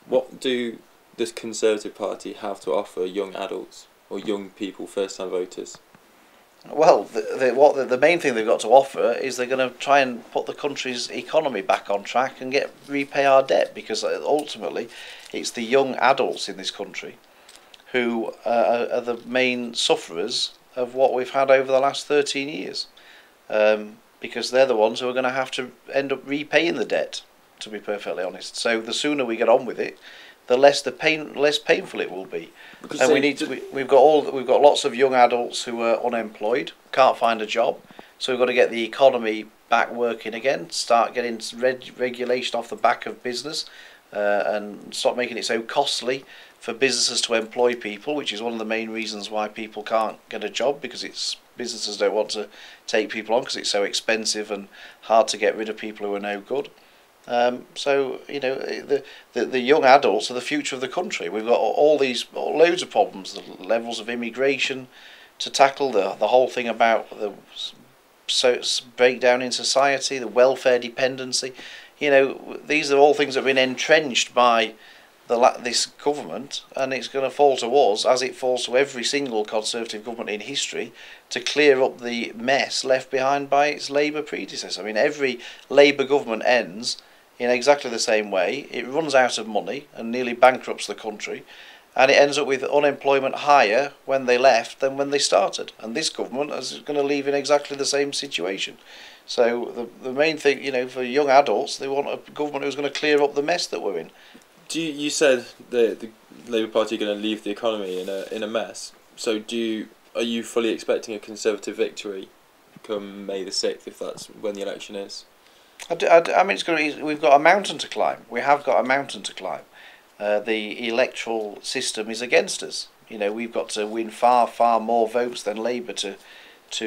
What do this Conservative Party have to offer young adults or young people, first-time voters? Well, the main thing they've got to offer is they're going to try and put the country's economy back on track and repay our debt, because ultimately it's the young adults in this country who are the main sufferers of what we've had over the last 13 years, because they're the ones who are going to have to end up repaying the debt, to be perfectly honest. So the sooner we get on with it, the less painful it will be. Because And we've got lots of young adults who are unemployed, can't find a job, so we've got to get the economy back working again, start getting regulation off the back of business, and stop making it so costly for businesses to employ people, which is one of the main reasons why people can't get a job, because businesses don't want to take people on because it's so expensive and hard to get rid of people who are no good. So the young adults are the future of the country. We've got loads of problems, the levels of immigration to tackle, the whole thing about the breakdown in society, the welfare dependency. These are all things that have been entrenched by this government, and it's going to fall to us, as it falls to every single Conservative government in history, to clear up the mess left behind by its Labour predecessor. I mean, every Labour government ends in exactly the same way. It runs out of money and nearly bankrupts the country, and it ends up with unemployment higher when they left than when they started. And this government is going to leave in exactly the same situation. So the main thing, for young adults, they want a government who's going to clear up the mess that we're in. You said the Labour Party are going to leave the economy in a mess. So are you fully expecting a Conservative victory come May the 6th, if that's when the election is? I mean, we've got a mountain to climb. We have got a mountain to climb. The electoral system is against us. We've got to win far, far more votes than Labour to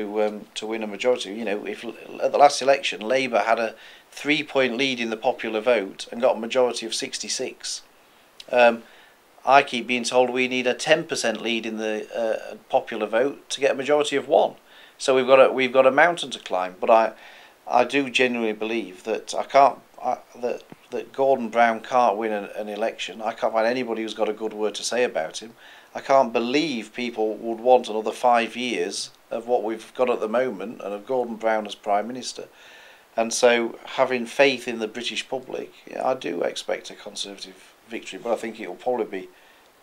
win a majority. If at the last election Labour had a 3-point lead in the popular vote and got a majority of 66, I keep being told we need a 10% lead in the popular vote to get a majority of 1. So we've got a mountain to climb. But I do genuinely believe that that Gordon Brown can't win an election. I can't find anybody who's got a good word to say about him. I can't believe people would want another 5 years of what we've got at the moment and of Gordon Brown as Prime Minister. And so, having faith in the British public, I do expect a Conservative victory, but I think it will probably be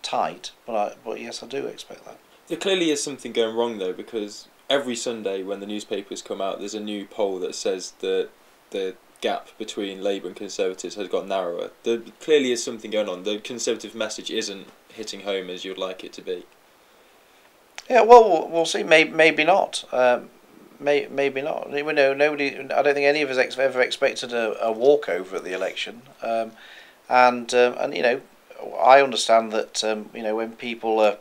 tight. But yes, I do expect that. There clearly is something going wrong though, because every Sunday when the newspapers come out, there's a new poll that says that the gap between Labour and Conservatives has got narrower. There clearly is something going on. The Conservative message isn't hitting home as you'd like it to be. Yeah, well, we'll see. Maybe not. Maybe not. Nobody. I don't think any of us ever expected a walkover at the election. And I understand that when people are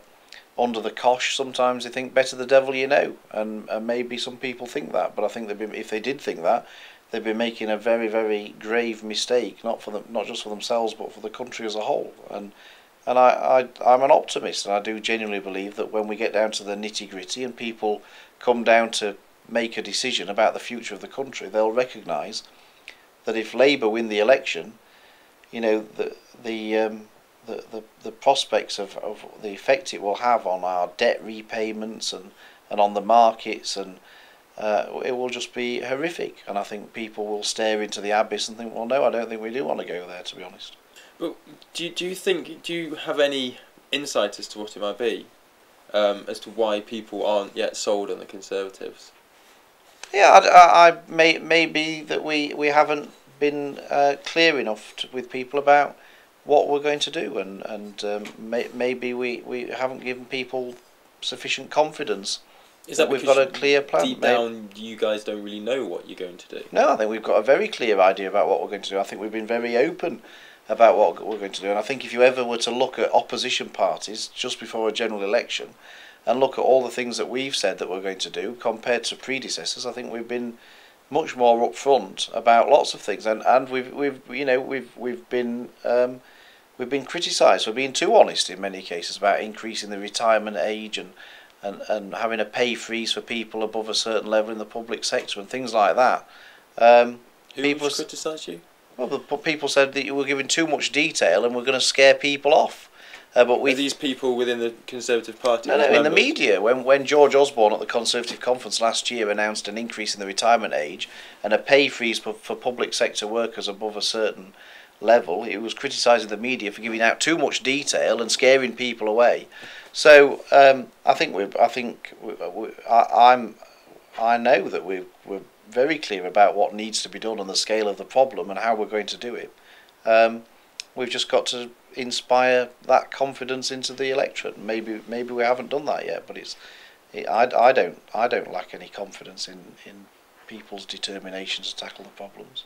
under the cosh, sometimes they think better the devil you know, and maybe some people think that. But I think if they did think that, they'd be making a very, very grave mistake, not just for themselves, but for the country as a whole. And I'm an optimist, and I do genuinely believe that when we get down to the nitty-gritty and people come down to make a decision about the future of the country, they'll recognise that if Labour win the election, the prospects of the effect it will have on our debt repayments and on the markets, and it will just be horrific. And I think people will stare into the abyss and think, well, no, I don't think we do want to go there, to be honest. But do you have any insight as to what it might be, as to why people aren't yet sold on the Conservatives? Yeah, maybe that we haven't been clear enough with people about what we're going to do, and maybe we haven't given people sufficient confidence that we've got a clear plan. Deep down, you guys don't really know what you're going to do. No, I think we've got a very clear idea about what we're going to do. I think we've been very open about what we're going to do, and I think if you ever were to look at opposition parties just before a general election and look at all the things that we've said that we're going to do compared to predecessors, I think we've been much more upfront about lots of things, and we've been criticised for being too honest in many cases about increasing the retirement age and having a pay freeze for people above a certain level in the public sector and things like that. Who's criticised you? Well, the people said that you were giving too much detail and we're going to scare people off. But Are these people within the Conservative Party? no, these in the members? media, when George Osborne at the Conservative conference last year announced an increase in the retirement age and a pay freeze for public sector workers above a certain level, he was criticising the media for giving out too much detail and scaring people away. So I know that we're very clear about what needs to be done and the scale of the problem and how we're going to do it. We've just got to inspire that confidence into the electorate. Maybe we haven't done that yet, but I don't lack any confidence in people's determination to tackle the problems.